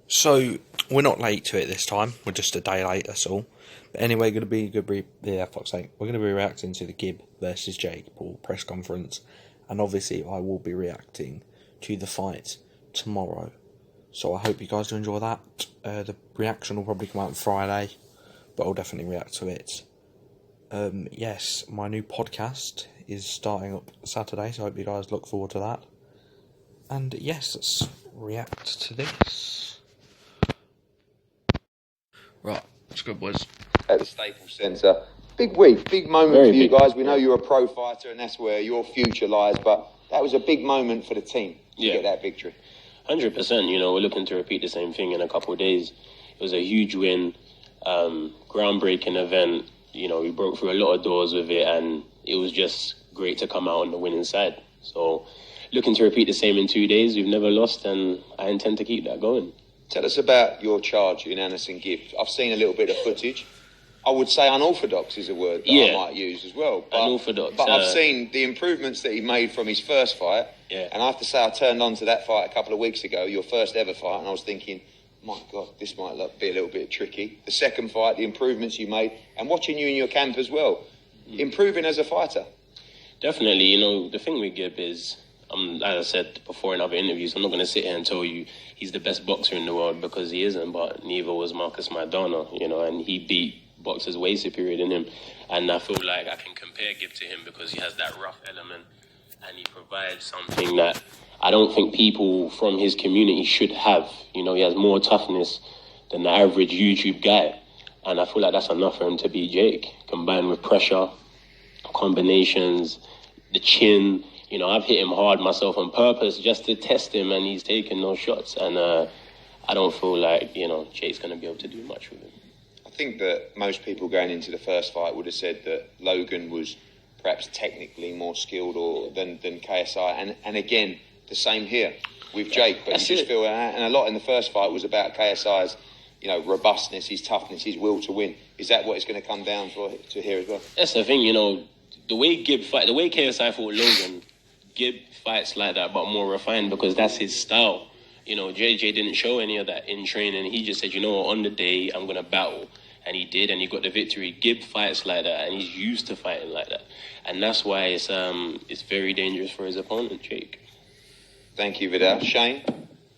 So we're not late to it this time. We're just a day late. That's all. But anyway, we're going to be reacting to the Gibb versus Jake Paul press conference, and obviously I will be reacting to the fight tomorrow. So I hope you guys do enjoy that. The reaction will probably come out on Friday, but I'll definitely react to it. Yes, my new podcast is starting up Saturday, so I hope you guys look forward to that. And yes, let's react to this. Right, let's go, boys. At the Staples Centre. Big week, big moment Very for you big. guys. We know you're a pro fighter and that's where your future lies, but that was a big moment for the team to get that victory. 100%. You know, we're looking to repeat the same thing in a couple of days. It was a huge win, groundbreaking event. You know, we broke through a lot of doors with it, and it was just great to come out on the winning side. So, looking to repeat the same in 2 days. We've never lost, and I intend to keep that going. Tell us about your charge in Anderson Gibb. I've seen a little bit of footage. I would say unorthodox is a word that I might use as well. Unorthodox. But I've seen the improvements that he made from his first fight. Yeah. And I have to say I turned on to that fight a couple of weeks ago, your first ever fight, and I was thinking, my God, this might be a little bit tricky. The second fight, the improvements you made, and watching you in your camp as well, improving as a fighter. Definitely. You know, the thing with Gibb is, as I said before in other interviews, I'm not going to sit here and tell you he's the best boxer in the world, because he isn't, but neither was Marcus Maidana, you know, and he beat boxers way superior than him. And I feel like I can compare Gibb to him because he has that rough element and he provides something that I don't think people from his community should have. You know, he has more toughness than the average YouTube guy. And I feel like that's enough for him to beat Jake, combined with pressure, combinations, the chin. You know, I've hit him hard myself on purpose just to test him, and he's taken no shots. And I don't feel like, you know, Jake's going to be able to do much with him. I think that most people going into the first fight would have said that Logan was perhaps technically more skilled than KSI. And again, the same here with Jake. But you just feel, and a lot in the first fight was about KSI's, you know, robustness, his toughness, his will to win. Is that what it's going to come down to here as well? That's the thing, you know, the way KSI fought Logan, Gibb fights like that, but more refined, because that's his style. You know, JJ didn't show any of that in training. He just said, you know what, on the day, I'm going to battle. And he did, and he got the victory. Gibb fights like that, and he's used to fighting like that. And that's why it's very dangerous for his opponent, Jake. Thank you, Vidal. Shane,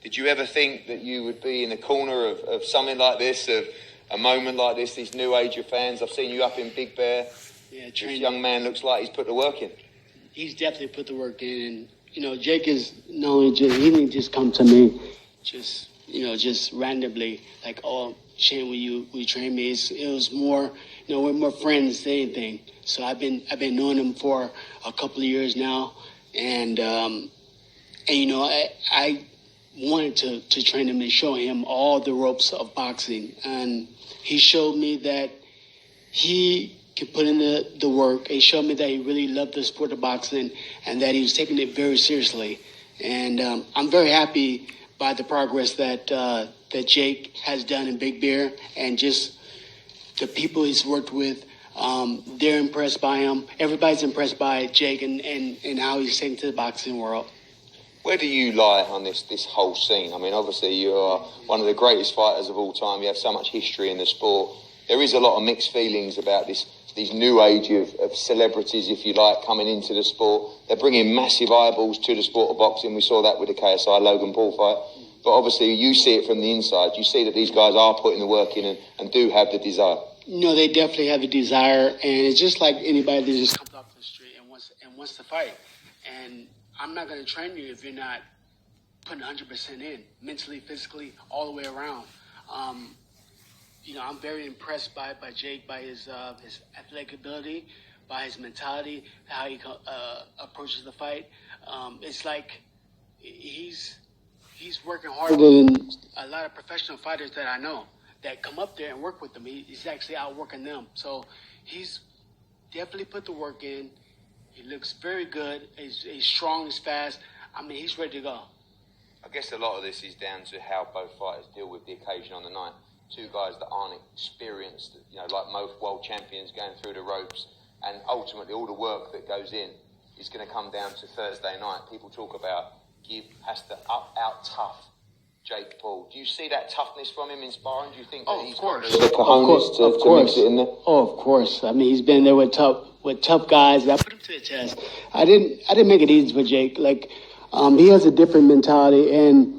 did you ever think that you would be in the corner of something like this, of a moment like this, these new age of fans? I've seen you up in Big Bear. Yeah, this young man looks like he's put the work in. He's definitely put the work in. And, you know, Jake is he didn't just come to me just randomly, like, oh, Shane, will you train me? It was more, you know, we're more friends than anything. So I've been knowing him for a couple of years now, and you know, I wanted to train him and show him all the ropes of boxing, and he showed me that he can put in the work. He showed me that he really loved the sport of boxing and that he was taking it very seriously. And I'm very happy by the progress that Jake has done in Big Bear, and just the people he's worked with. They're impressed by him. Everybody's impressed by Jake and how he's taken to the boxing world. Where do you lie on this whole scene? I mean, obviously you are one of the greatest fighters of all time. You have so much history in the sport. There is a lot of mixed feelings about these new age of celebrities, if you like, coming into the sport. They're bringing massive eyeballs to the sport of boxing. We saw that with the KSI Logan Paul fight. But obviously you see it from the inside. You see that these guys are putting the work in and do have the desire. No, they definitely have a desire, and it's just like anybody that just comes off the street and wants to fight. And I'm not going to train you if you're not putting 100% in, mentally, physically, all the way around. You know, I'm very impressed by Jake, by his athletic ability, by his mentality, how he approaches the fight. It's like he's working harder than a lot of professional fighters that I know that come up there and work with him. He's actually outworking them. So he's definitely put the work in. He looks very good. He's strong, he's fast. I mean, he's ready to go. I guess a lot of this is down to how both fighters deal with the occasion on the night. Two guys that aren't experienced, you know, like most world champions going through the ropes, and ultimately all the work that goes in is going to come down to Thursday night. People talk about Gibb has to out tough Jake Paul. Do you see that toughness from him in sparring? Do you think that Oh, he's of course. got the cojones to mix it in there? Oh, of course. I mean, he's been there with tough guys. I put him to the test. I didn't make it easy for Jake. Like, he has a different mentality, and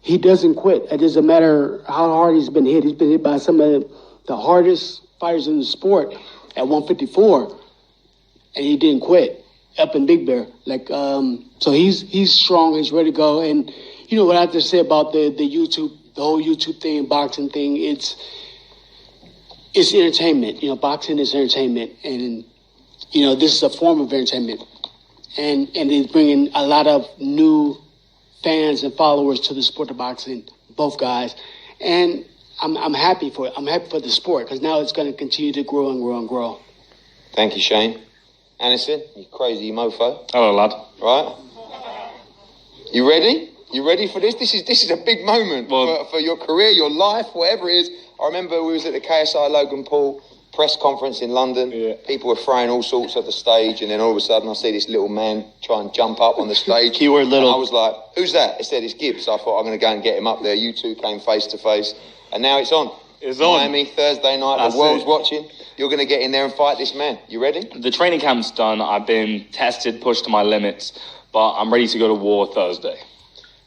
he doesn't quit. It doesn't matter how hard he's been hit. He's been hit by some of the hardest fighters in the sport at 154, and he didn't quit. Up in Big Bear, like, so he's strong. He's ready to go. And you know what I have to say about the whole YouTube thing, boxing thing. It's entertainment. You know, boxing is entertainment, and you know this is a form of entertainment, and it's bringing a lot of new fans and followers to the sport of boxing. Both guys, and I'm happy for it. I'm happy for the sport because now it's going to continue to grow and grow and grow. Thank you, Shane. Anderson, you crazy mofo. Hello, lad. Right? You ready? You ready for this? This is a big moment for your career, your life, whatever it is. I remember we was at the KSI Logan Paul press conference in London. Yeah. People were throwing all sorts at the stage, and then all of a sudden I see this little man try and jump up on the stage. Keyword little. And I was like, who's that? It said it's Gibbs. So I thought I'm going to go and get him up there. You two came face to face, and now it's on. It's on. Miami, Thursday night. That's the world's it. watching. You're going to get in there and fight this man. You ready? The training camp's done. I've been tested, pushed to my limits, but I'm ready to go to war Thursday.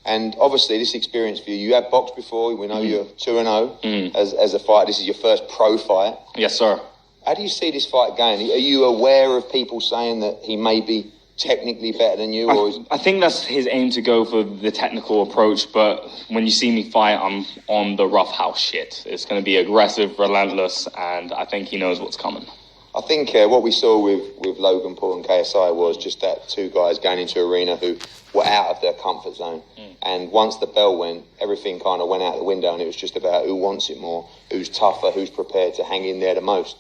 And obviously, this experience for you, you have boxed before. We know you're 2-0 as a fighter. This is your first pro fight. Yes, sir. How do you see this fight going? Are you aware of people saying that he may be technically better than you? I think that's his aim, to go for the technical approach, but when you see me fight, I'm on the rough house shit. It's going to be aggressive, relentless, and I think he knows what's coming. I think what we saw with Logan Paul and KSI was just that two guys going into an arena who were out of their comfort zone. And once the bell went, everything kind of went out the window, and it was just about who wants it more, who's tougher, who's prepared to hang in there the most.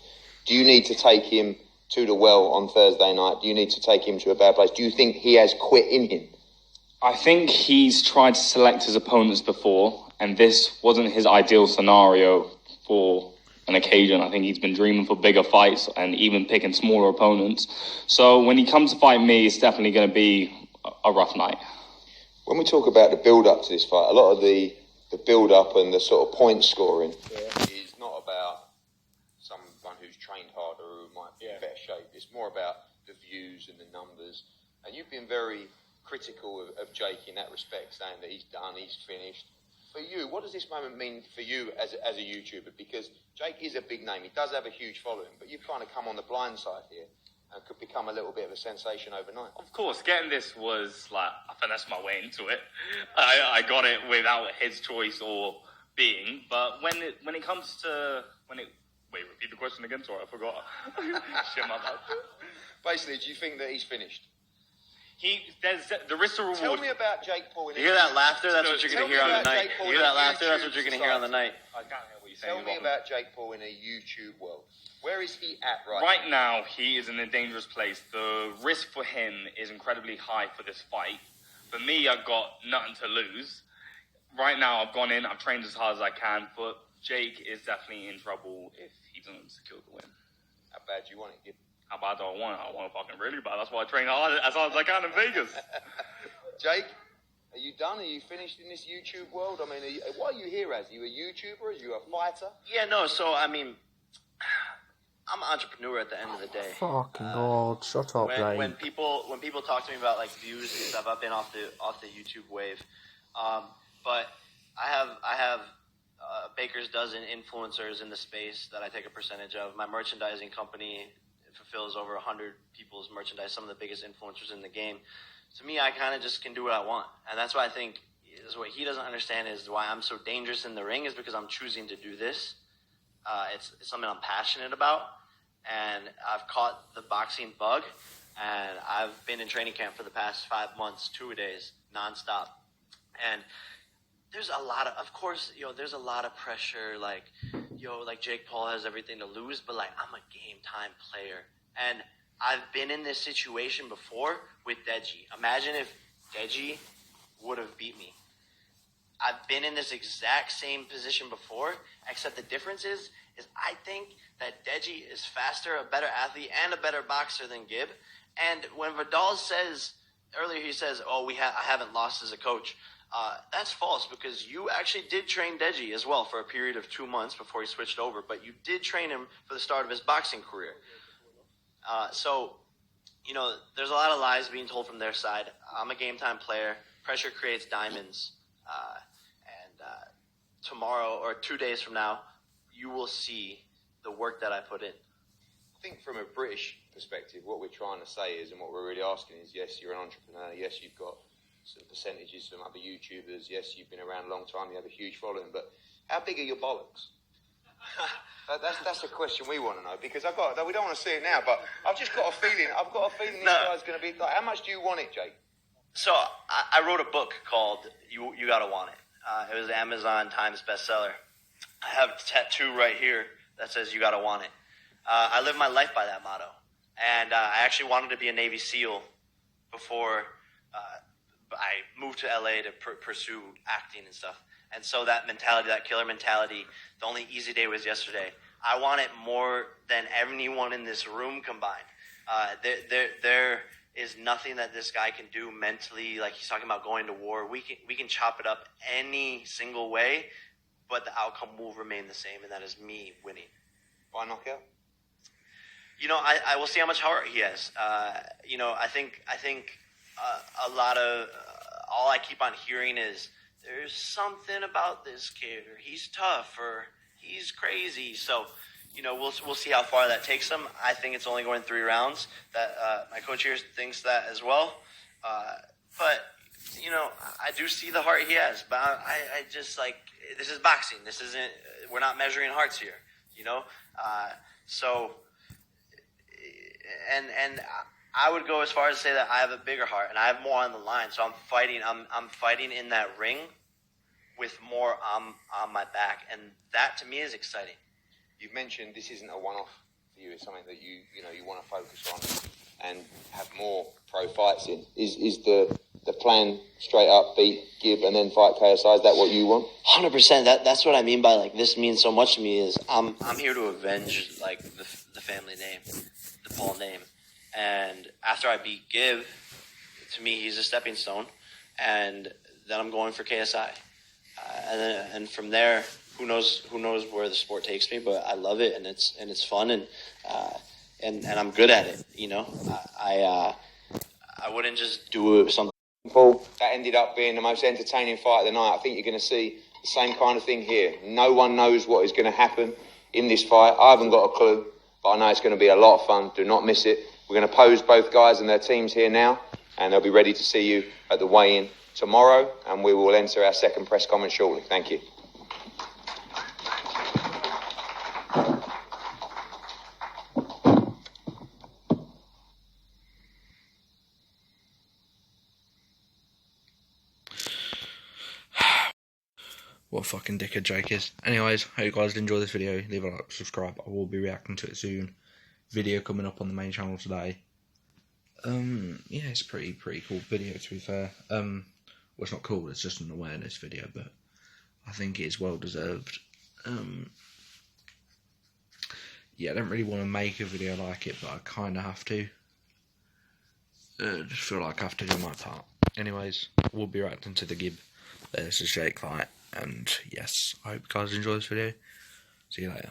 Do you need to take him to the well on Thursday night? Do you need to take him to a bad place? Do you think he has quit in him? I think he's tried to select his opponents before, and this wasn't his ideal scenario for an occasion. I think he's been dreaming for bigger fights and even picking smaller opponents. So when he comes to fight me, it's definitely going to be a rough night. When we talk about the build-up to this fight, a lot of the build-up and the sort of point scoring is not about someone who's trained harder or who might be in better shape. It's more about the views and the numbers. And you've been very critical of Jake in that respect, saying that he's done, he's finished. For you, what does this moment mean for you as a YouTuber? Because Jake is a big name. He does have a huge following, but you've kind of come on the blind side here and could become a little bit of a sensation overnight. Of course, getting this was like, I finessed my way into it. I got it without his choice or being. But when it comes to wait, repeat the question again. Sorry, I forgot. Shit, my bad. Basically, do you think that he's finished? There's the risk to reward. Tell me about Jake Paul. You hear that laughter? That's what you're going to hear on the night. You hear that laughter? That's what you're going to hear on the night. I can't hear what you're saying. Tell me about Jake Paul in a YouTube world. Where is he at right now? He is in a dangerous place. The risk for him is incredibly high for this fight. For me, I've got nothing to lose. Right now, I've gone in. I've trained as hard as I can. But Jake is definitely in trouble if he doesn't secure the win. How bad do you want it, Gib? How bad do I want it? I want it fucking really bad. That's why I train as hard as I can in Vegas. Jake, are you done? Are you finished in this YouTube world? I mean, what are you here as? Are you a YouTuber? Are you a fighter? Yeah, no. So I mean, I'm an entrepreneur at the end of the day. Fucking God, shut up, Jake. When people talk to me about like views and stuff, I've been off the YouTube wave. But I have Baker's dozen influencers in the space that I take a percentage of. My merchandising company fulfills over 100 people's merchandise, some of the biggest influencers in the game. To me, I kind of just can do what I want. And that's why I think is what he doesn't understand is why I'm so dangerous in the ring is because I'm choosing to do this. It's something I'm passionate about. And I've caught the boxing bug. And I've been in training camp for the past 5 months, 2-a-days, nonstop. And there's a lot of course, there's a lot of pressure, like Jake Paul has everything to lose, but like I'm a game time player. And I've been in this situation before with Deji. Imagine if Deji would have beat me. I've been in this exact same position before, except the difference is I think that Deji is faster, a better athlete, and a better boxer than Gib. And when Vidal says, earlier he says, I haven't lost as a coach. That's false because you actually did train Deji as well for a period of 2 months before he switched over, but you did train him for the start of his boxing career. So, there's a lot of lies being told from their side. I'm a game time player. Pressure creates diamonds. Tomorrow or 2 days from now, you will see the work that I put in. I think from a British perspective, what we're trying to say is, and what we're really asking is, yes, you're an entrepreneur. Yes, you've got some percentages from other YouTubers. Yes, you've been around a long time. You have a huge following. But how big are your bollocks? That's the question we want to know, because we don't want to see it now, but I've just got a feeling. This guy's going to be like, how much do you want it, Jake? So I wrote a book called You Gotta Want It. It was an Amazon Times bestseller. I have a tattoo right here that says You Gotta Want It. I live my life by that motto. And I actually wanted to be a Navy SEAL before I moved to LA to pursue acting and stuff. And so that mentality, that killer mentality, the only easy day was yesterday. I want it more than anyone in this room combined. There is nothing that this guy can do mentally. Like he's talking about going to war. We can chop it up any single way, but the outcome will remain the same, and that is me winning. By knockout? I will see how much heart he has. I think a lot of all I keep on hearing is there's something about this kid, or he's tough, or he's crazy. So, we'll see how far that takes him. I think it's only going 3 rounds. That my coach here thinks that as well. But I do see the heart he has. But I just this is boxing. This isn't. We're not measuring hearts here. So. And I would go as far as to say that I have a bigger heart and I have more on the line. So I'm fighting in that ring with more on my back, and that to me is exciting. You've mentioned this isn't a one-off for you. It's something that you want to focus on and have more pro fights in. Is the plan straight up beat Gib and then fight KSI? Is that what you want? 100%. That's what I mean by this means so much to me. Is I'm here to avenge the family name, the Paul name. And after I beat Gib, to me, he's a stepping stone. And then I'm going for KSI. And from there, who knows where the sport takes me, but I love it, and it's fun, and I'm good at it. I wouldn't just do something. Paul, that ended up being the most entertaining fight of the night. I think you're going to see the same kind of thing here. No one knows what is going to happen in this fight. I haven't got a clue, but I know it's going to be a lot of fun. Do not miss it. We're going to pose both guys and their teams here now, and they'll be ready to see you at the weigh-in tomorrow, and we will enter our second press conference shortly. Thank you. What a fucking dickhead Jake is. Anyways, hope you guys enjoy this video. Leave a like, subscribe. I will be reacting to it soon. Video coming up on the main channel today. Yeah, it's a pretty cool video, to be fair. Well, it's not cool, it's just an awareness video, but I think it is well deserved. Yeah, I don't really want to make a video like it, but I kind of have to. Just feel like I have to do my part. Anyways, we'll be reacting to the Gib versus Jake fight, and yes, I hope you guys enjoy this video. See you later.